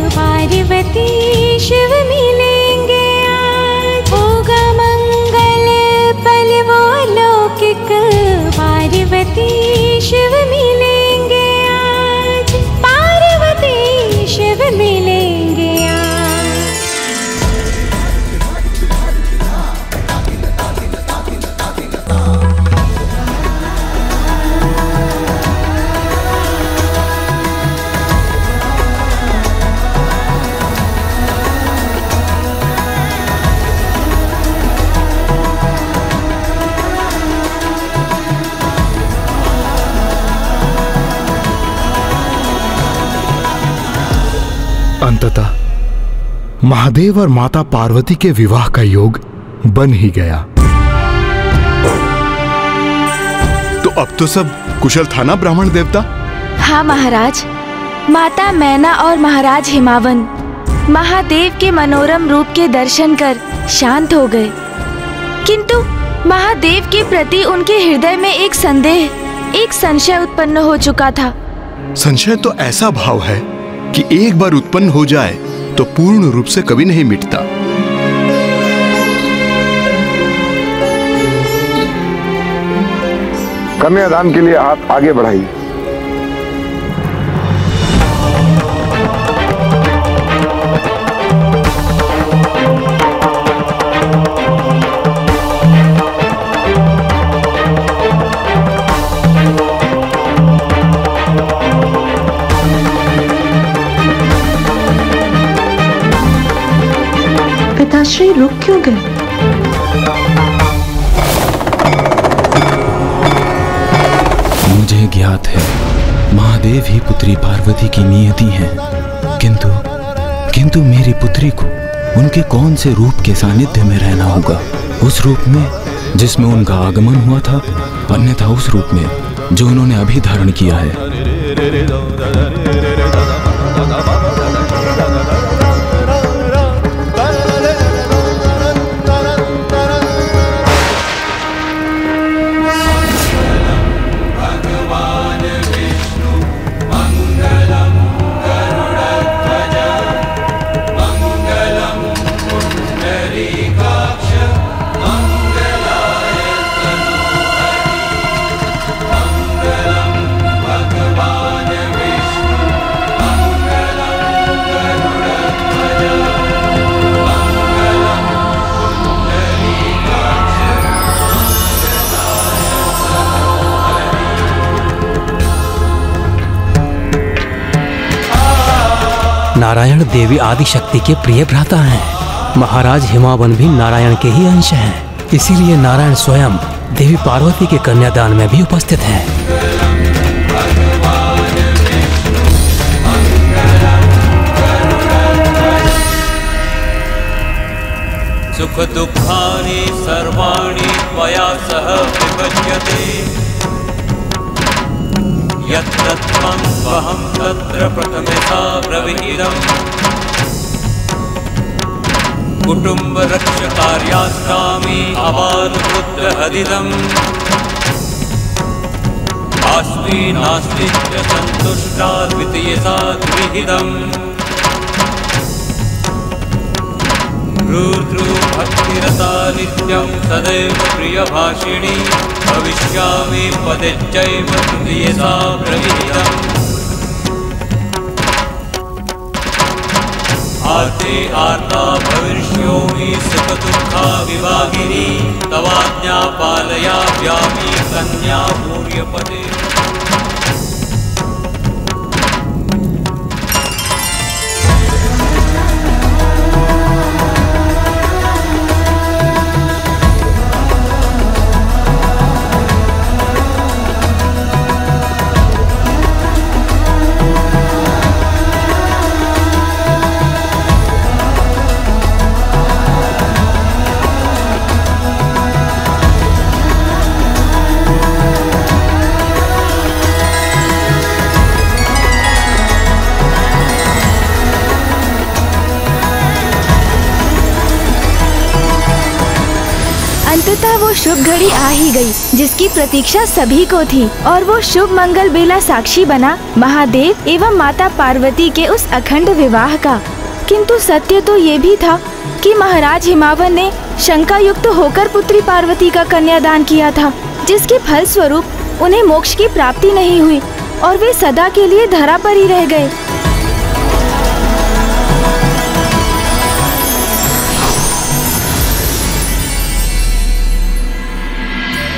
पार्वती शिव मिलेंगे आज, होगा मंगल पल वो अलौकिक, पार्वती शिव मिलेंगे आज, पार्वती शिव मिलेंगे आज। अंततः महादेव और माता पार्वती के विवाह का योग बन ही गया। तो अब तो सब कुशल था ना ब्राह्मण देवता? हाँ महाराज, माता मैना और महाराज हिमावन महादेव के मनोरम रूप के दर्शन कर शांत हो गए, किंतु महादेव के प्रति उनके हृदय में एक संदेह, एक संशय उत्पन्न हो चुका था। संशय तो ऐसा भाव है कि एक बार उत्पन्न हो जाए तो पूर्ण रूप से कभी नहीं मिटता। कन्यादान के लिए हाथ आगे बढ़ाइए। पिताश्री रुक क्यों गए? मुझे ज्ञात है महादेव ही पुत्री पार्वती की नियति है, किंतु मेरी पुत्री को उनके कौन से रूप के सानिध्य में रहना होगा? उस रूप में जिसमें उनका आगमन हुआ था, अन्यथा उस रूप में जो उन्होंने अभी धारण किया है। नारायण देवी आदिशक्ति के प्रिय भ्राता हैं। महाराज हिमावन भी नारायण के ही अंश हैं। इसीलिए नारायण स्वयं देवी पार्वती के कन्यादान में भी उपस्थित हैं। सुख दुःखानि सर्वाणि त्वया सह विभज्यते, यत्तत्त्वं वहं तत्र प्रथमतः ब्रवीमि। कुटुम्ब रक्षकार्यास्तामि अबालपुत्रहदिदम्, अस्मि नास्ति च सन्तुष्टा द्वितीयसा गृहीतम्। रुद्रो भक्तिरता नित्यं सदैव प्रियभाषिणी, भविष्यामि पदेच्चैव तृतीयसा ब्रवीमि। आर्ते आर्ता भविष्योमि सुखदुःखा विभागिनी, तवाज्ञा पालयाम्यामि कन्या भूर्यपदे। अंततः वो शुभ घड़ी आ ही गई जिसकी प्रतीक्षा सभी को थी, और वो शुभ मंगल बेला साक्षी बना महादेव एवं माता पार्वती के उस अखंड विवाह का। किंतु सत्य तो ये भी था कि महाराज हिमावन ने शंका युक्त होकर पुत्री पार्वती का कन्यादान किया था, जिसके फल स्वरूप उन्हें मोक्ष की प्राप्ति नहीं हुई और वे सदा के लिए धरा पर ही रह गए।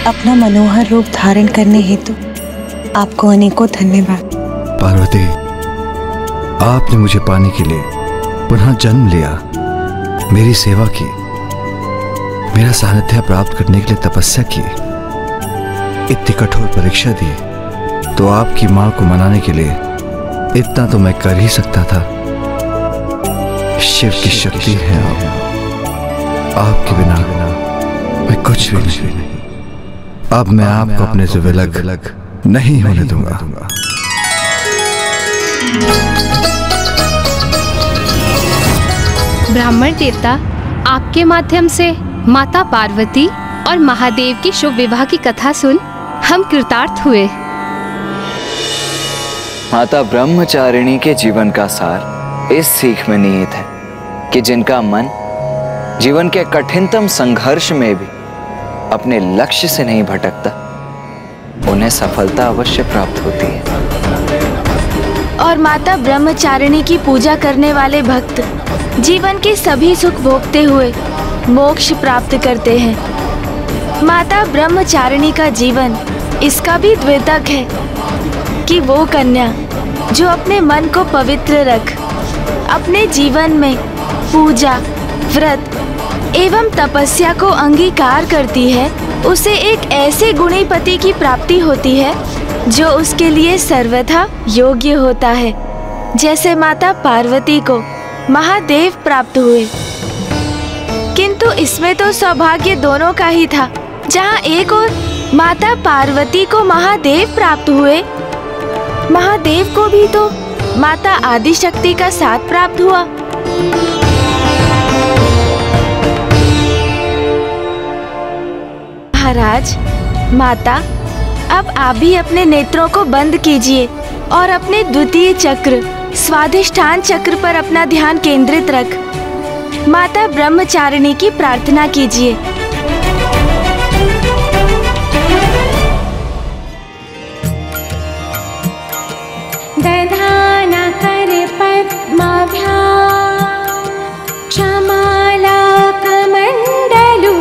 अपना मनोहर रूप धारण करने हेतु आपको अनेकों धन्यवाद। पार्वती, आपने मुझे पाने के लिए पुनः जन्म लिया, मेरी सेवा की, मेरा सानिध्य प्राप्त करने के लिए तपस्या की, इतनी कठोर परीक्षा दी, तो आपकी मां को मनाने के लिए इतना तो मैं कर ही सकता था। शिव की शक्ति है आपके बिना मैं कुछ भी नहीं। अब मैं आपको अपने से विलग नहीं होने दूंगा। ब्राह्मण देवता, आपके माध्यम से माता पार्वती और महादेव की शुभ विवाह की कथा सुन हम कृतार्थ हुए। माता ब्रह्मचारिणी के जीवन का सार इस सीख में निहित है कि जिनका मन जीवन के कठिनतम संघर्ष में भी अपने लक्ष्य से नहीं भटकता, उन्हें सफलता अवश्य प्राप्त होती है। और माता ब्रह्मचारिणी की पूजा करने वाले भक्त जीवन के सभी सुख भोगते हुए मोक्ष प्राप्त करते हैं। माता ब्रह्मचारिणी का जीवन इसका भी द्योतक है कि वो कन्या जो अपने मन को पवित्र रख अपने जीवन में पूजा, व्रत एवं तपस्या को अंगीकार करती है, उसे एक ऐसे गुणी पति की प्राप्ति होती है जो उसके लिए सर्वथा योग्य होता है, जैसे माता पार्वती को महादेव प्राप्त हुए। किंतु इसमें तो सौभाग्य दोनों का ही था। जहाँ एक ओर माता पार्वती को महादेव प्राप्त हुए, महादेव को भी तो माता आदिशक्ति का साथ प्राप्त हुआ। महाराज, माता, अब आप भी अपने नेत्रों को बंद कीजिए और अपने द्वितीय चक्र स्वाधिष्ठान चक्र पर अपना ध्यान केंद्रित रख माता ब्रह्मचारिणी की प्रार्थना कीजिए। दधाना कर पद्माभ्यां क्षमाला कमण्डलू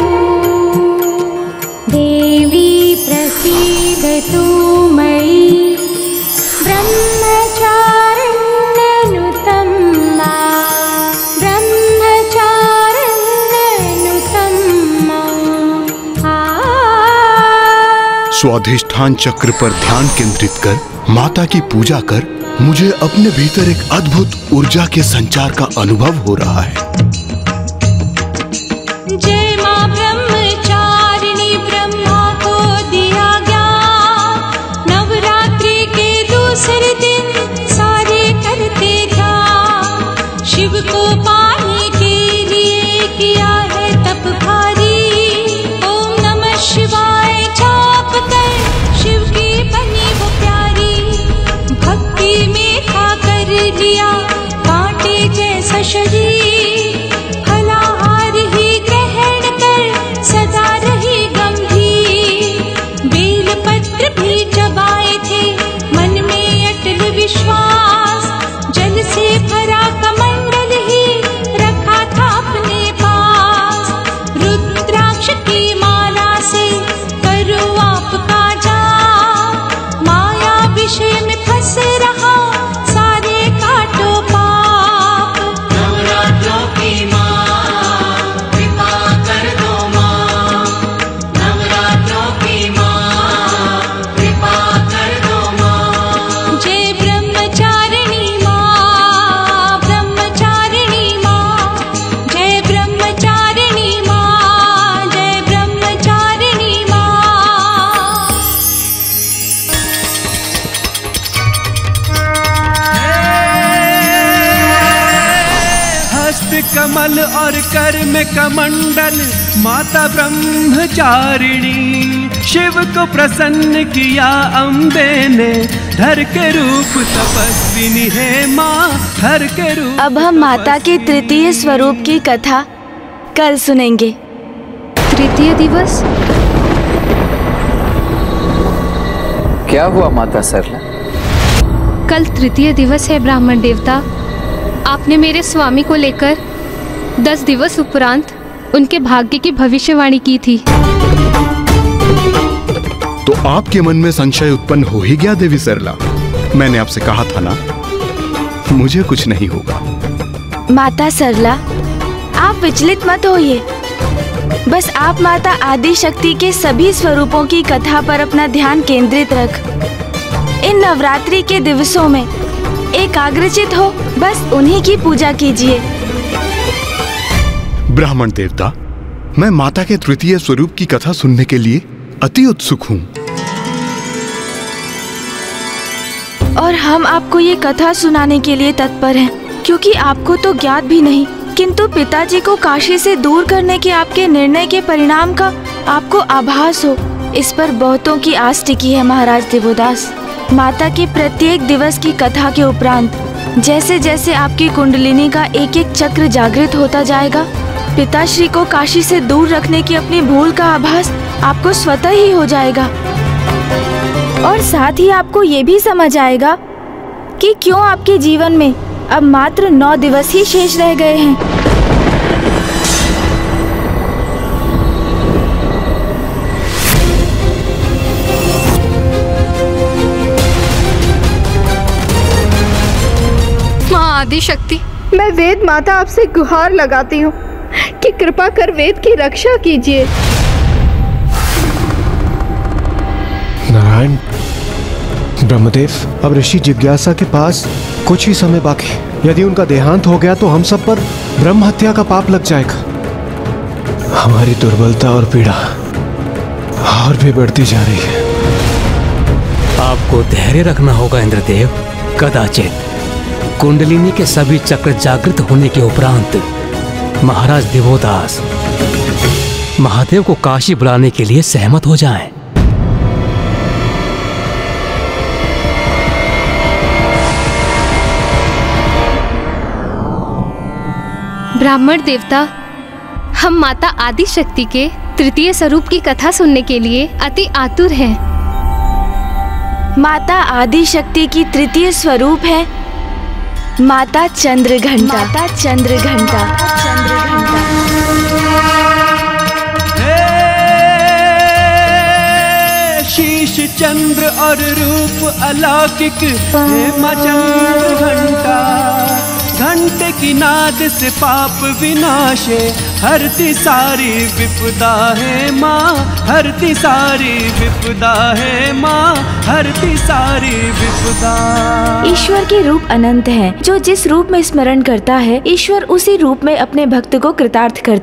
देवी प्रसीदतु मयि ब्रह्मचारिण्यनुतं मा ब्रह्मचारिण्यनुतं मा। स्वाधिष्ठान चक्र पर ध्यान केंद्रित कर माता की पूजा कर मुझे अपने भीतर एक अद्भुत ऊर्जा के संचार का अनुभव हो रहा है। जय मां ब्रह्मचारिणी, ब्रह्मा को दिया ज्ञान, नवरात्रि के दूसरे दिन सारे करते ध्यान, शिव को पाने के लिए किया है तप भारी, ओम नमः शिवाय जाप कर शिव की बनी वो प्यारी, भक्ति में खा कर लिया कांटे जैसा शरीर, फलाहार ही ग्रहण कर सदा रही गंभीर, बेलपत्र भी चबाए थे मन में अटल विश्वास, जल से भरा कमंडल ही रखा था अपने पास, रुद्राक्ष की माला से करो आपका जाप, माया विषय में फंस रहा सारे काटो पाप। नवरात्रों की माँ कृपा कर दो माँ, नवरात्रों की माँ कृपा कर दो माँ। जय ब्रह्मचारिणी माँ, ब्रह्मचारिणी माँ, जय ब्रह्मचारिणी माँ, जय ब्रह्मचारिणी माँ। हस्त कमल और कर में कमंडल माता ब्रह्मचारिणी, शिव को प्रसन्न किया अम्बे ने, धर के रूप तपस्विनी है माँ, धर के रूप। अब हम माता के तृतीय स्वरूप की कथा कल सुनेंगे। तृतीय दिवस? क्या हुआ माता सरला? कल तृतीय दिवस है ब्राह्मण देवता। आपने मेरे स्वामी को लेकर 10 दिवस उपरांत उनके भाग्य की भविष्यवाणी की थी। तो आपके मन में संशय उत्पन्न हो ही गया देवी सरला। मैंने आपसे कहा था ना, मुझे कुछ नहीं होगा। माता सरला, आप विचलित मत होइए। बस आप माता आदिशक्ति के सभी स्वरूपों की कथा पर अपना ध्यान केंद्रित रख। इन नवरात्रि के दिवसों में एकाग्रचित हो, बस उन्हीं की पूजा कीजिए। ब्राह्मण देवता, मैं माता के तृतीय स्वरूप की कथा सुनने के लिए अति उत्सुक हूँ। और हम आपको ये कथा सुनाने के लिए तत्पर हैं, क्योंकि आपको तो ज्ञात भी नहीं, किंतु पिताजी को काशी से दूर करने के आपके निर्णय के परिणाम का आपको आभास हो, इस पर बहुतों की आस टिकी है। महाराज देवोदास, माता के प्रत्येक दिवस की कथा के उपरांत जैसे जैसे आपकी कुंडलिनी का एक एक चक्र जागृत होता जाएगा, पिताश्री को काशी से दूर रखने की अपनी भूल का आभास आपको स्वतः ही हो जाएगा। और साथ ही आपको ये भी समझ आएगा कि क्यों आपके जीवन में अब मात्र 9 दिवस ही शेष रह गए हैं। माँ आदिशक्ति, मैं वेद माता आपसे गुहार लगाती हूँ, कि कृपा कर वेद की रक्षा कीजिए। नारायण, ब्रह्मदेव, अब ऋषि जिज्ञासा के पास कुछ ही समय बाकी। यदि उनका देहांत हो गया तो हम सब पर ब्रह्म हत्या का पाप लग जाएगा। हमारी दुर्बलता और पीड़ा और भी बढ़ती जा रही है। आपको धैर्य रखना होगा इंद्रदेव। कदाचित कुंडलिनी के सभी चक्र जागृत होने के उपरांत महाराज दिवोदास महादेव को काशी बुलाने के लिए सहमत हो जाएं। ब्राह्मण देवता, हम माता आदि शक्ति के तृतीय स्वरूप की कथा सुनने के लिए अति आतुर हैं। माता आदि शक्ति की तृतीय स्वरूप है माता चंद्रघंटा। माता चंद्रघंटा। शीश चंद्र और रूप अलौकिक है माँ चंद्रघंटा। घंटे की नाद से पाप विनाशे हरती सारी विपदा है माँ। हरती सारी विपदा है माँ। हरती सारी विपदा। ईश्वर के रूप अनंत हैं। जो जिस रूप में स्मरण करता है ईश्वर उसी रूप में अपने भक्त को कृतार्थ करता है।